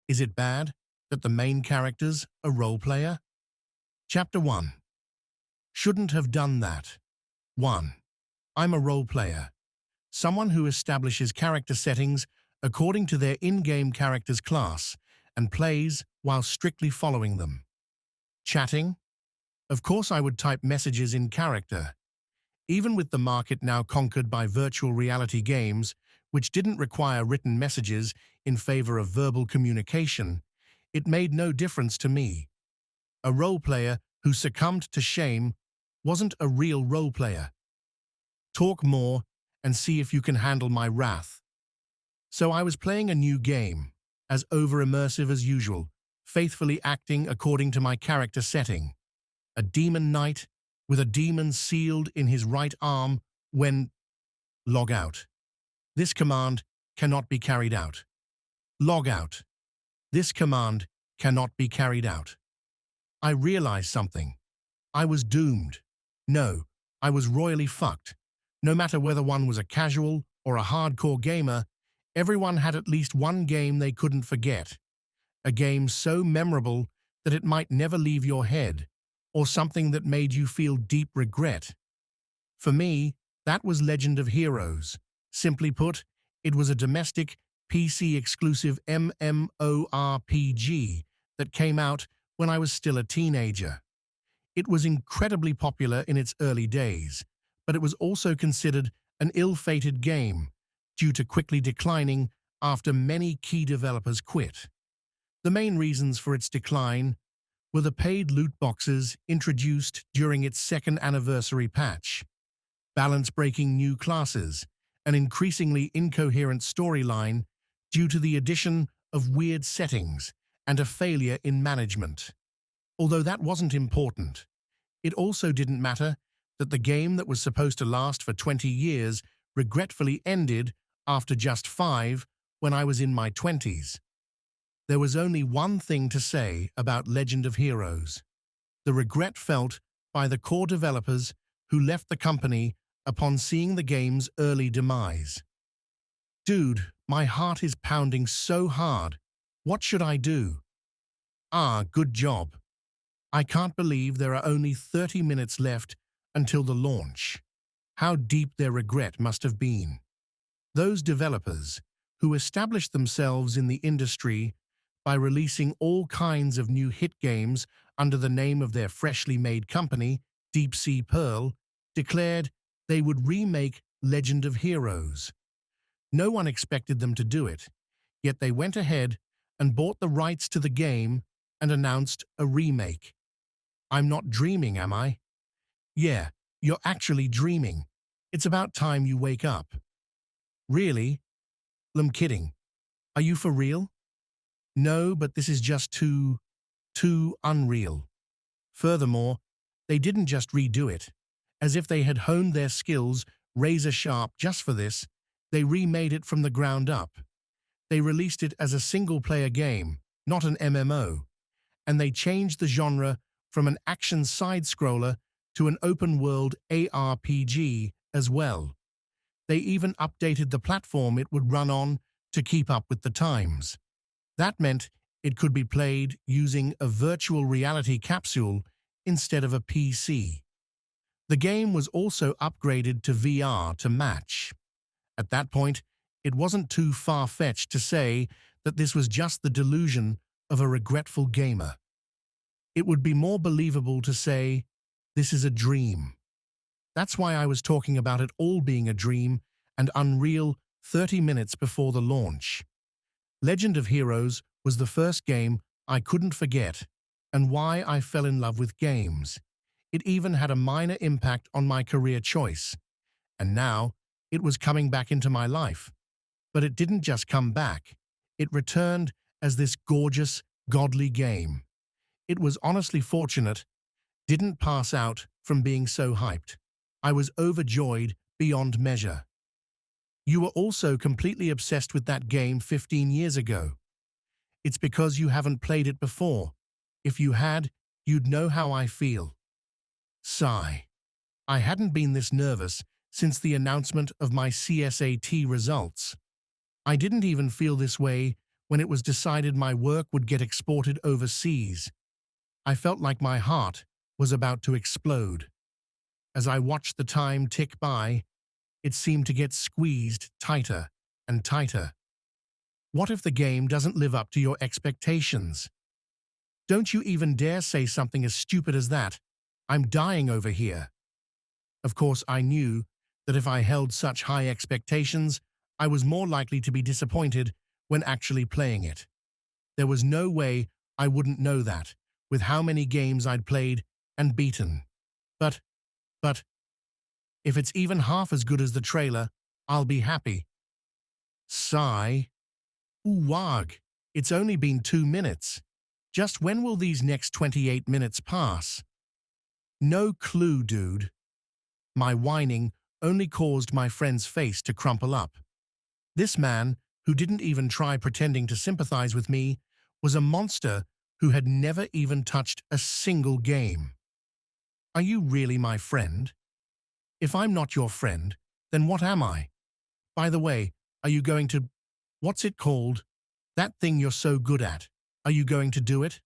Is it bad that the main character's a role player? Chapter 1. Shouldn't have done that. 1. I'm a role player, someone who establishes character settings according to their in-game character's class and plays while strictly following them. Chatting? Of course I would type messages in character. Even with the market now conquered by virtual reality games, which didn't require written messages in favor of verbal communication, it made no difference to me. A role player who succumbed to shame wasn't a real role player. Talk more and see if you can handle my wrath. So I was playing a new game, as over-immersive as usual, faithfully acting according to my character setting. A demon knight with a demon sealed in his right arm when log out. This command cannot be carried out. Log out. This command cannot be carried out. I realized something. I was doomed. No, I was royally fucked. No matter whether one was a casual or a hardcore gamer, everyone had at least one game they couldn't forget. A game so memorable that it might never leave your head, or something that made you feel deep regret. For me, that was Legend of Heroes. Simply put, it was a domestic, PC-exclusive MMORPG that came out when I was still a teenager. It was incredibly popular in its early days, but it was also considered an ill-fated game due to quickly declining after many key developers quit. The main reasons for its decline were the paid loot boxes introduced during its second anniversary patch, balance-breaking new classes, an increasingly incoherent storyline due to the addition of weird settings and a failure in management. Although that wasn't important, it also didn't matter that the game that was supposed to last for 20 years regretfully ended after just 5 when I was in my 20s. There was only one thing to say about Legend of Heroes: the regret felt by the core developers who left the company upon seeing the game's early demise. Dude, my heart is pounding so hard. What should I do? Good job. I can't believe there are only 30 minutes left until the launch. How deep their regret must have been. Those developers, who established themselves in the industry by releasing all kinds of new hit games under the name of their freshly made company, Deep Sea Pearl, declared they would remake Legend of Heroes. No one expected them to do it, yet they went ahead and bought the rights to the game and announced a remake. I'm not dreaming, am I? Yeah, you're actually dreaming. It's about time you wake up. Really? I'm kidding. Are you for real? No, but this is just too unreal. Furthermore, they didn't just redo it. As if they had honed their skills razor sharp just for this, they remade it from the ground up. They released it as a single-player game, not an MMO, and they changed the genre from an action side-scroller to an open-world ARPG as well. They even updated the platform it would run on to keep up with the times. That meant it could be played using a virtual reality capsule instead of a PC. The game was also upgraded to VR to match. At that point, it wasn't too far-fetched to say that this was just the delusion of a regretful gamer. It would be more believable to say, this is a dream. That's why I was talking about it all being a dream and unreal 30 minutes before the launch. Legend of Heroes was the first game I couldn't forget, and why I fell in love with games. It even had a minor impact on my career choice. And now, it was coming back into my life. But it didn't just come back. It returned as this gorgeous, godly game. It was honestly fortunate, didn't pass out from being so hyped. I was overjoyed beyond measure. You were also completely obsessed with that game 15 years ago. It's because you haven't played it before. If you had, you'd know how I feel. Sigh. I hadn't been this nervous since the announcement of my CSAT results. I didn't even feel this way when it was decided my work would get exported overseas. I felt like my heart was about to explode. As I watched the time tick by, it seemed to get squeezed tighter and tighter. What if the game doesn't live up to your expectations? Don't you even dare say something as stupid as that. I'm dying over here. Of course, I knew that if I held such high expectations, I was more likely to be disappointed when actually playing it. There was no way I wouldn't know that, with how many games I'd played and beaten. But, if it's even half as good as the trailer, I'll be happy. Sigh. Ooh, wag. It's only been 2 minutes. Just when will these next 28 minutes pass? No clue, dude. My whining only caused my friend's face to crumple up. This man, who didn't even try pretending to sympathize with me, was a monster who had never even touched a single game. Are you really my friend? If I'm not your friend, then what am I? By the way, are you going to… what's it called? That thing you're so good at. Are you going to do it?